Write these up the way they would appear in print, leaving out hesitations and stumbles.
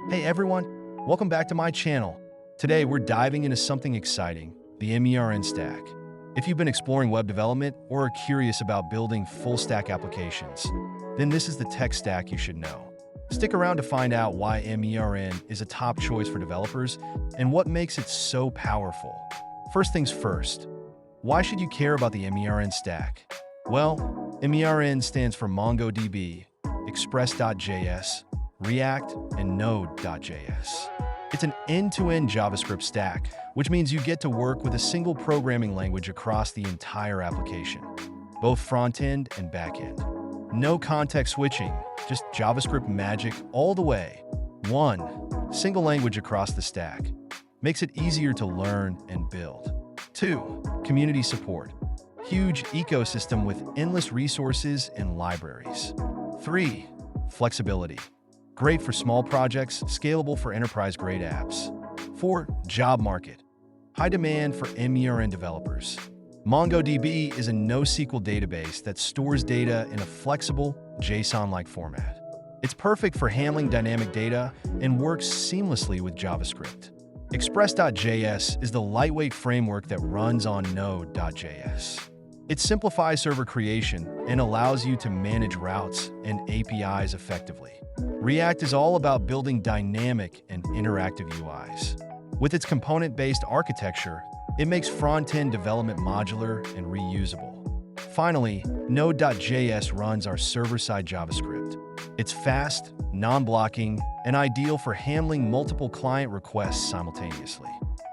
Hey everyone, welcome back to my channel. Today we're diving into something exciting, the MERN stack. If you've been exploring web development or are curious about building full-stack applications, then this is the tech stack you should know. Stick around to find out why MERN is a top choice for developers and what makes it so powerful. First things first, why should you care about the MERN stack? Well, MERN stands for MongoDB, Express.js, React, and Node.js. It's an end-to-end JavaScript stack, which means you get to work with a single programming language across the entire application, both front-end and back-end. No context switching, just JavaScript magic all the way. One, single language across the stack. Makes it easier to learn and build. Two, community support. Huge ecosystem with endless resources and libraries. Three, flexibility. Great for small projects, scalable for enterprise-grade apps. 4. Job market. High demand for MERN developers. MongoDB is a NoSQL database that stores data in a flexible, JSON-like format. It's perfect for handling dynamic data and works seamlessly with JavaScript. Express.js is the lightweight framework that runs on Node.js. It simplifies server creation and allows you to manage routes and APIs effectively. React is all about building dynamic and interactive UIs. With its component-based architecture, it makes front-end development modular and reusable. Finally, Node.js runs our server-side JavaScript. It's fast, non-blocking, and ideal for handling multiple client requests simultaneously.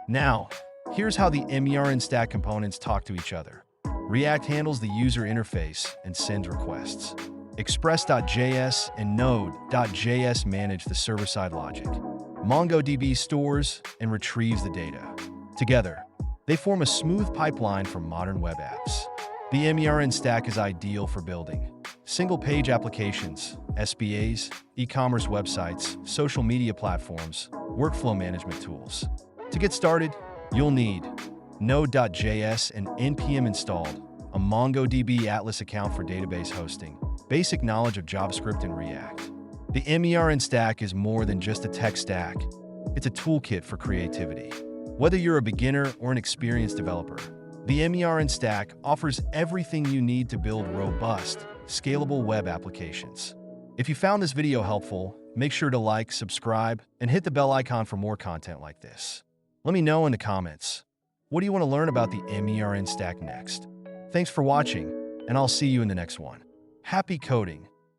Now, here's how the MERN stack components talk to each other. React handles the user interface and sends requests. Express.js and Node.js manage the server-side logic. MongoDB stores and retrieves the data. Together, they form a smooth pipeline for modern web apps. The MERN stack is ideal for building single-page applications, SBAs, e-commerce websites, social media platforms, workflow management tools. To get started, you'll need Node.js and NPM installed, a MongoDB Atlas account for database hosting, basic knowledge of JavaScript and React. The MERN stack is more than just a tech stack. It's a toolkit for creativity. Whether you're a beginner or an experienced developer, the MERN stack offers everything you need to build robust, scalable web applications. If you found this video helpful, make sure to like, subscribe, and hit the bell icon for more content like this. Let me know in the comments. What do you want to learn about the MERN stack next? Thanks for watching, and I'll see you in the next one. Happy coding!